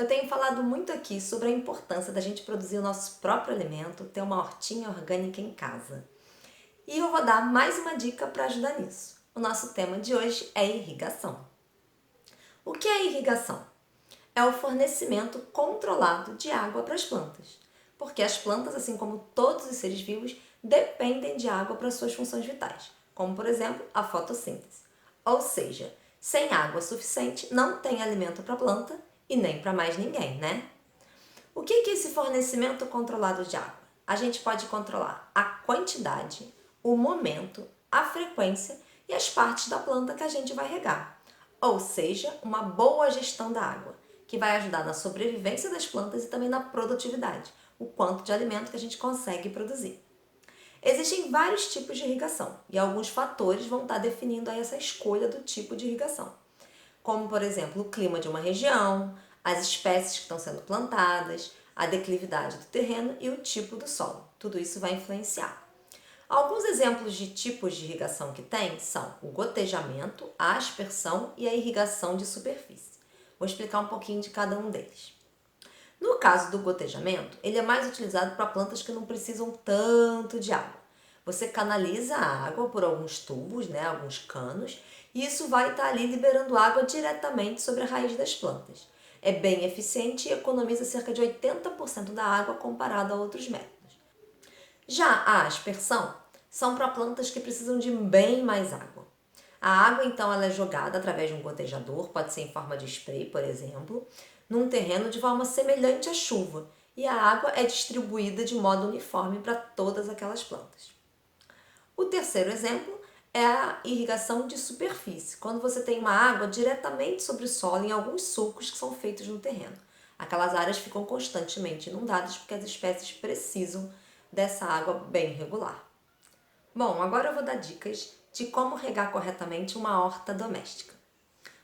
Eu tenho falado muito aqui sobre a importância da gente produzir o nosso próprio alimento, ter uma hortinha orgânica em casa. E eu vou dar mais uma dica para ajudar nisso. O nosso tema de hoje é irrigação. O que é irrigação? É o fornecimento controlado de água para as plantas. Porque as plantas, assim como todos os seres vivos, dependem de água para suas funções vitais, como por exemplo a fotossíntese. Ou seja, sem água suficiente não tem alimento para a planta e nem para mais ninguém, né? O que é esse fornecimento controlado de água? A gente pode controlar a quantidade, o momento, a frequência e as partes da planta que a gente vai regar. Ou seja, uma boa gestão da água, que vai ajudar na sobrevivência das plantas e também na produtividade, o quanto de alimento que a gente consegue produzir. Existem vários tipos de irrigação e alguns fatores vão estar definindo aí essa escolha do tipo de irrigação, como por exemplo o clima de uma região, as espécies que estão sendo plantadas, a declividade do terreno e o tipo do solo. Tudo isso vai influenciar. Alguns exemplos de tipos de irrigação que tem são o gotejamento, a aspersão e a irrigação de superfície. Vou explicar um pouquinho de cada um deles. No caso do gotejamento, ele é mais utilizado para plantas que não precisam tanto de água. Você canaliza a água por alguns tubos, alguns canos, e isso vai estar ali liberando água diretamente sobre a raiz das plantas. É bem eficiente e economiza cerca de 80% da água comparado a outros métodos. Já a aspersão são para plantas que precisam de bem mais água. A água, então, ela é jogada através de um gotejador, pode ser em forma de spray, por exemplo, num terreno de forma semelhante à chuva, e a água é distribuída de modo uniforme para todas aquelas plantas. O terceiro exemplo é a irrigação de superfície, quando você tem uma água diretamente sobre o solo em alguns sulcos que são feitos no terreno. Aquelas áreas ficam constantemente inundadas porque as espécies precisam dessa água bem regular. Bom, agora eu vou dar dicas de como regar corretamente uma horta doméstica.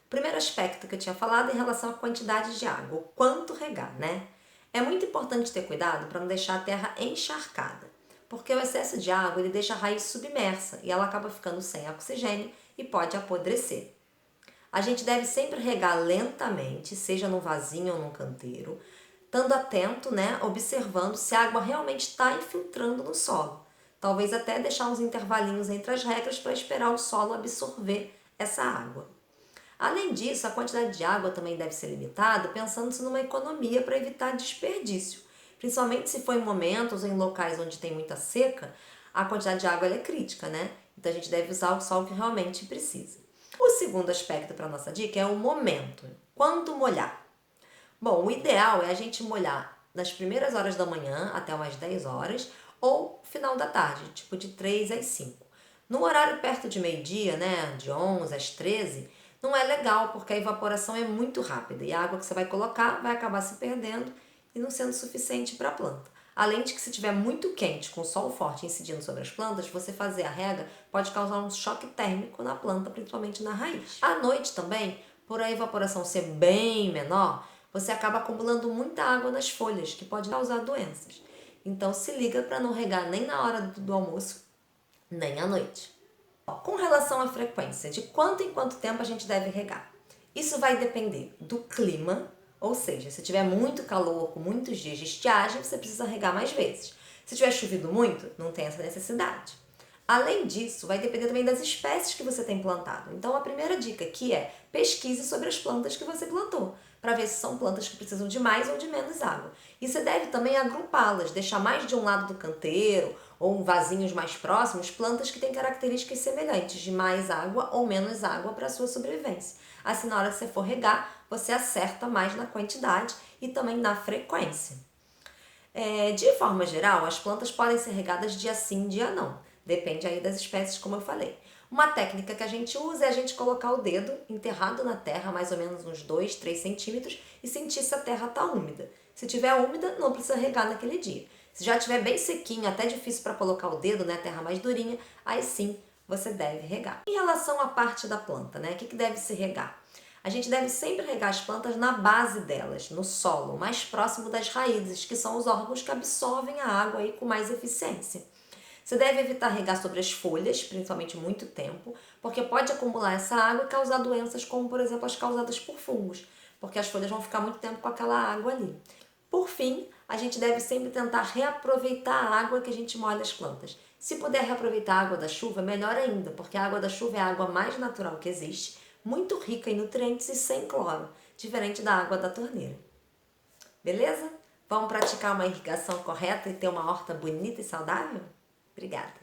O primeiro aspecto que eu tinha falado é em relação à quantidade de água, o quanto regar, né? É muito importante ter cuidado para não deixar a terra encharcada, porque o excesso de água ele deixa a raiz submersa e ela acaba ficando sem oxigênio e pode apodrecer. A gente deve sempre regar lentamente, seja num vasinho ou num canteiro, estando atento, observando se a água realmente está infiltrando no solo. Talvez até deixar uns intervalinhos entre as regras para esperar o solo absorver essa água. Além disso, a quantidade de água também deve ser limitada, pensando-se numa economia para evitar desperdício. Principalmente se for em momentos ou em locais onde tem muita seca, a quantidade de água é crítica, né? Então a gente deve usar o sol que realmente precisa. O segundo aspecto para a nossa dica é o momento. Quando molhar? Bom, o ideal é a gente molhar nas primeiras horas da manhã até umas 10 horas ou final da tarde, tipo de 3 às 5. No horário perto de meio-dia, de 11 às 13, não é legal porque a evaporação é muito rápida e a água que você vai colocar vai acabar se perdendo e não sendo suficiente para a planta. Além de que se estiver muito quente, com sol forte incidindo sobre as plantas, você fazer a rega pode causar um choque térmico na planta, principalmente na raiz. À noite também, por a evaporação ser bem menor, você acaba acumulando muita água nas folhas, que pode causar doenças. Então se liga para não regar nem na hora do almoço, nem à noite. Com relação à frequência, de quanto em quanto tempo a gente deve regar? Isso vai depender do clima, ou seja, se tiver muito calor, com muitos dias de estiagem, você precisa regar mais vezes. Se tiver chovido muito, não tem essa necessidade. Além disso, vai depender também das espécies que você tem plantado. Então, a primeira dica aqui é pesquise sobre as plantas que você plantou, para ver se são plantas que precisam de mais ou de menos água. E você deve também agrupá-las, deixar mais de um lado do canteiro ou em vasinhos mais próximos, plantas que têm características semelhantes, de mais água ou menos água para a sua sobrevivência. Assim, na hora que você for regar, você acerta mais na quantidade e também na frequência. De forma geral, as plantas podem ser regadas dia sim, dia não. Depende aí das espécies, como eu falei. Uma técnica que a gente usa é a gente colocar o dedo enterrado na terra, mais ou menos uns 2, 3 centímetros, e sentir se a terra está úmida. Se tiver úmida, não precisa regar naquele dia. Se já estiver bem sequinho, até difícil para colocar o dedo, a terra mais durinha, aí sim você deve regar. Em relação à parte da planta, o que deve se regar? A gente deve sempre regar as plantas na base delas, no solo, mais próximo das raízes, que são os órgãos que absorvem a água aí com mais eficiência. Você deve evitar regar sobre as folhas, principalmente muito tempo, porque pode acumular essa água e causar doenças como, por exemplo, as causadas por fungos. porque as folhas vão ficar muito tempo com aquela água ali. Por fim, a gente deve sempre tentar reaproveitar a água que a gente molha as plantas. Se puder reaproveitar a água da chuva, melhor ainda, porque a água da chuva é a água mais natural que existe, muito rica em nutrientes e sem cloro, diferente da água da torneira. Beleza? Vamos praticar uma irrigação correta e ter uma horta bonita e saudável? Obrigada!